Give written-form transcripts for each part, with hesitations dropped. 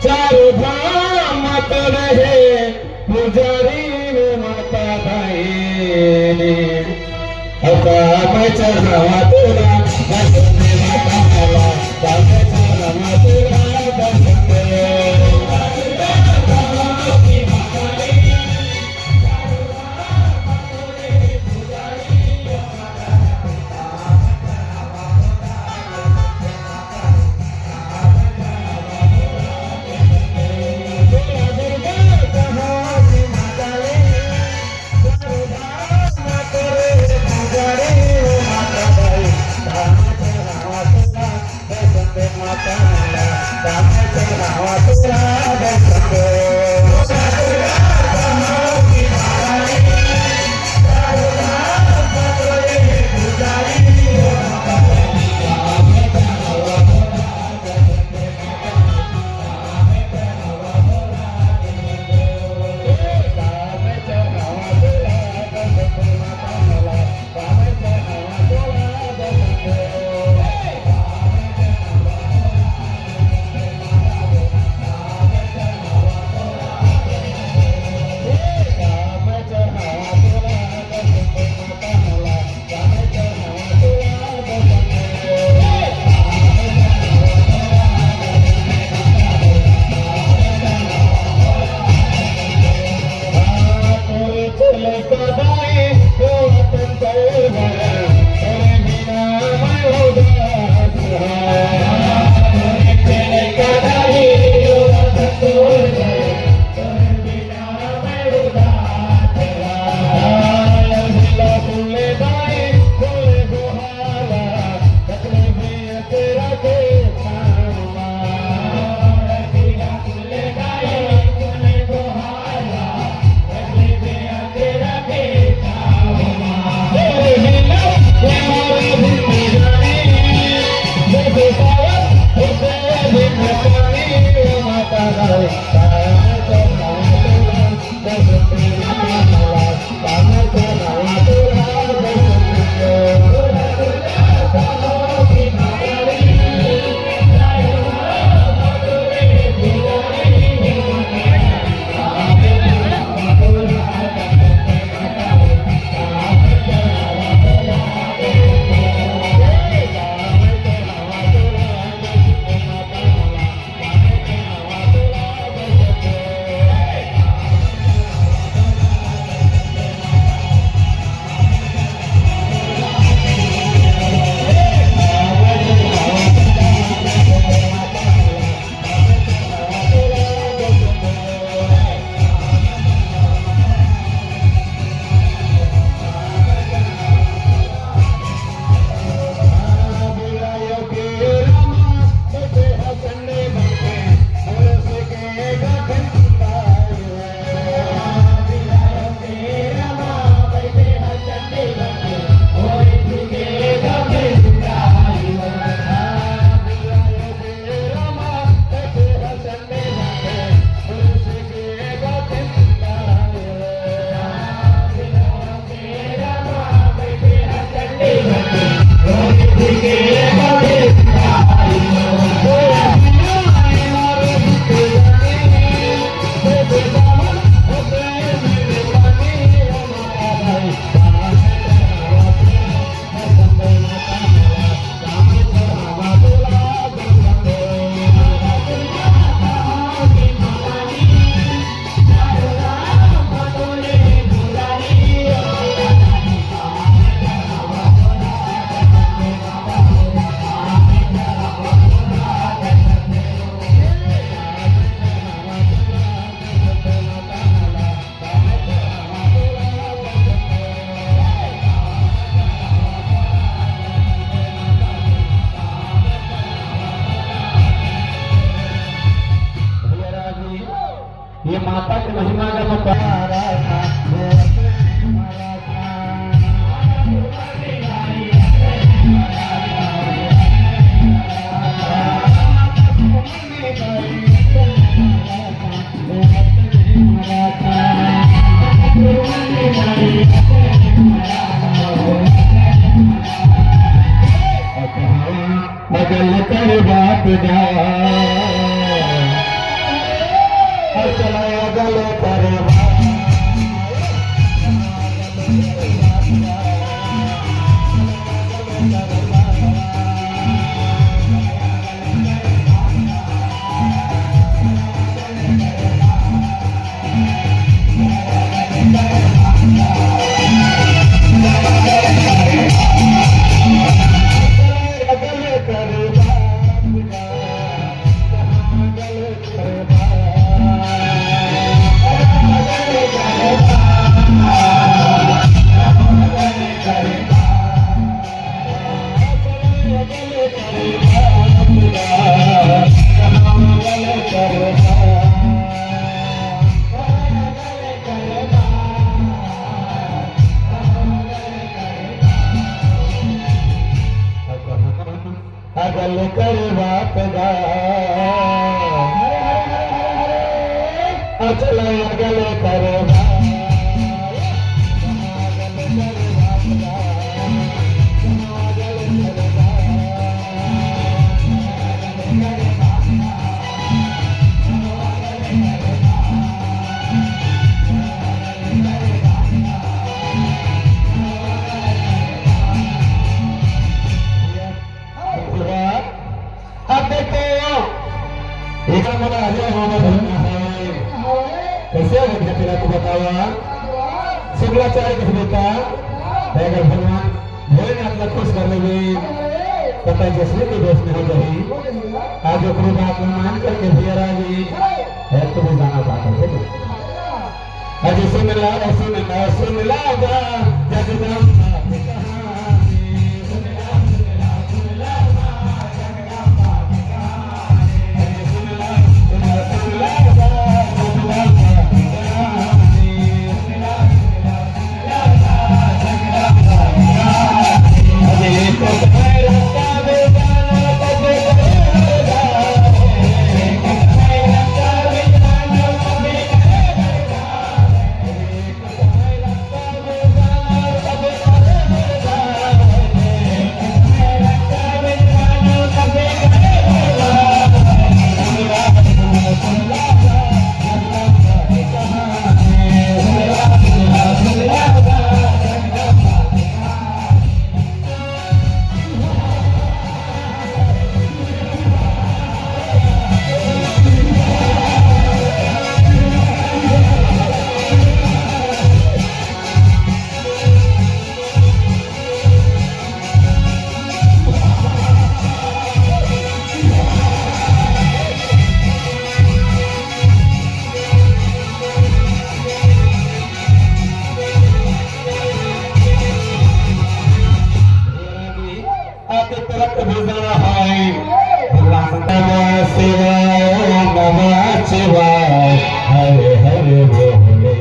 चारों धाम मत रहे पुजारी माता भाई मैं चढ़ावा तेरा दर्शन दे माता भला मैं चढ़ावा तेरा दर्शन दे ये माता की महिमा का मैं पढ़ा रहा था। मैं अगल कर बात जा चला अगल कर अगल कर बात गा अचल अगल कर कैसे हो तेरा को बतावा शुक्राचार्य कुछ देता अगर भगवान भोलेनाथ को खुश कर लेंगे पता जैसे के दोस्त नहीं रही आज अपनी बात में मान करके भैया गई है तो भी जाना पाता है आज सुन ला जगदम हरे हरे बोले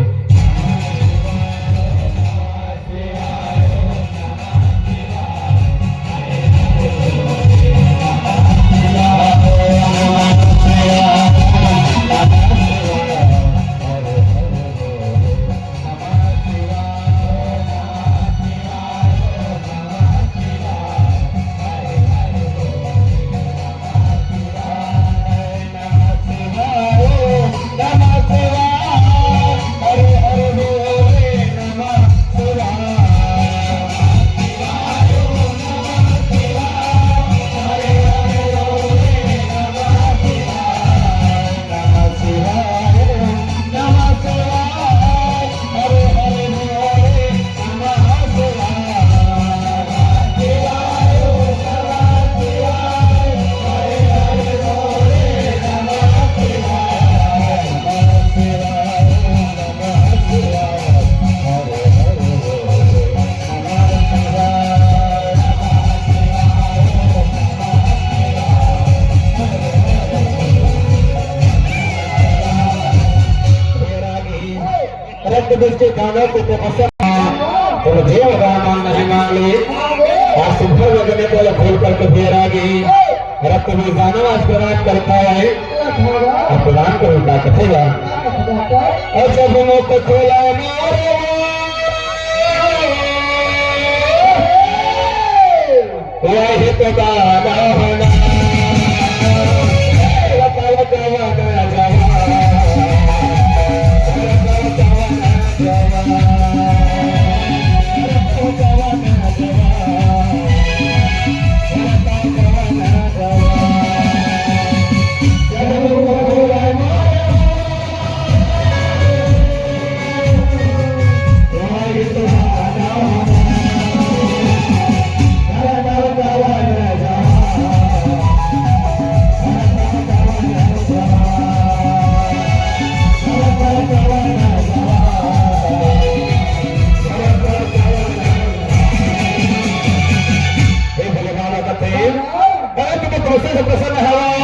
रक्त दृष्टि गानों को तपस्या तो देव रामान नहीं माली और सुभर लगने को खोल करके देर आ गई रक्त में गाना आज प्रदान करता है और प्रदान करो क्या कथेगा और जब मुख खोला वही तो गाना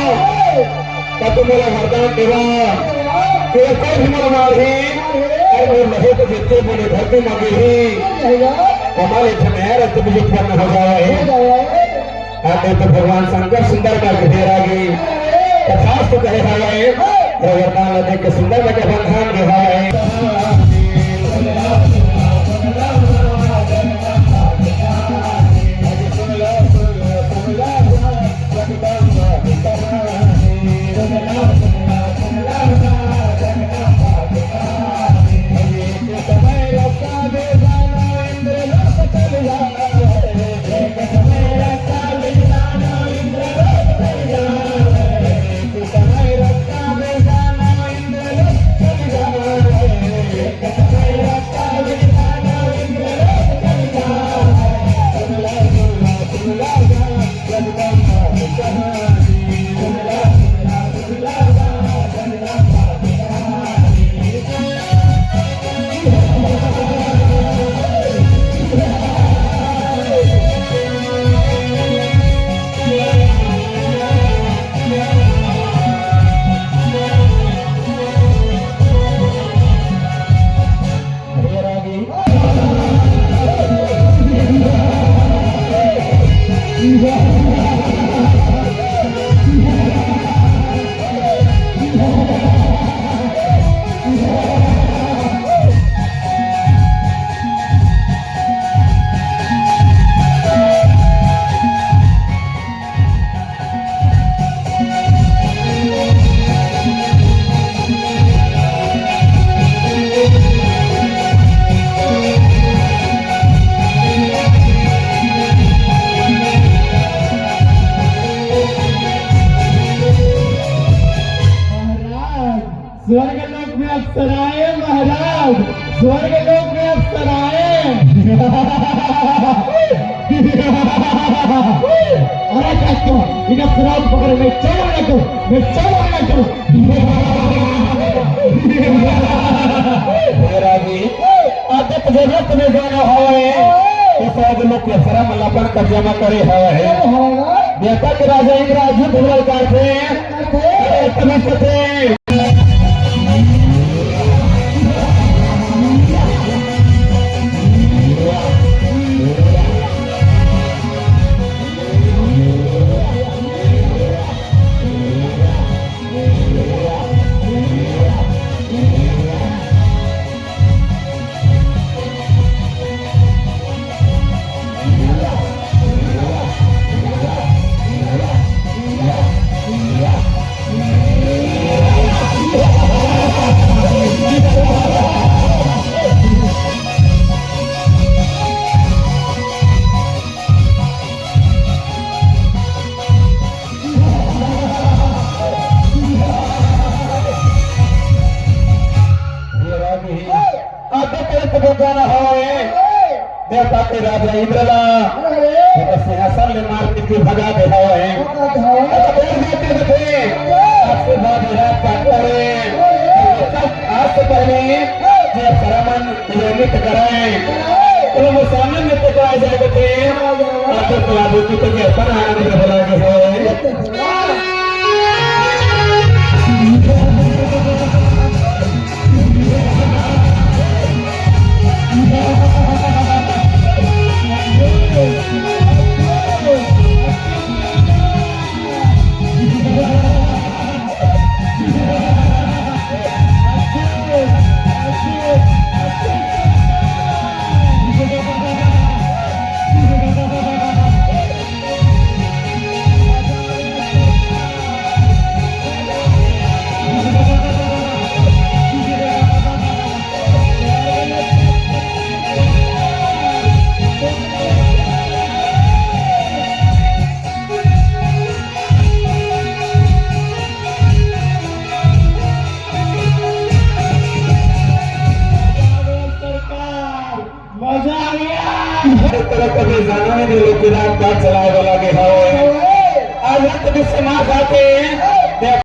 का तुम्हाला वरदान देवा तेरा कोई भी मन मारी और वो लहे तो जितने बोले धरती मांगे ही हमारे धनेर तो मुझे उत्पन्न हो जाए आते तो भगवान शंकर सुंदर का घेर आगे तथास्त तो कहे हवाए वरदान लगे के सुंदर लगे बंधन के हवाए स्वर्ग लोक में अप्सराएं महाराज, स्वर्ग लोक में अप्सराएं। अरे कस्तो इन अप्सराओं को पकड़ मैं चोर लगूं राजी आते तुझे रथ में जाना है तो स्वर्ग लोक के अप्सरा मल्लापन कब्जा में करे है देवता के राजा इंद्र अद्भुत भूल करते थे देवता के राजा इंद्रला सिंहासन ले मार के भगा दे है आपसे बाद रात बात करे आज से पहले जब सरमन नियमित कराए तो वो सामने नृत्य कराए जाएगा थे आखिर तो आदमी की तो अपन आनंद बोला है कभी जाना नहीं लोग रात बात चलाए वाला के आज रात भी समाज आते हैं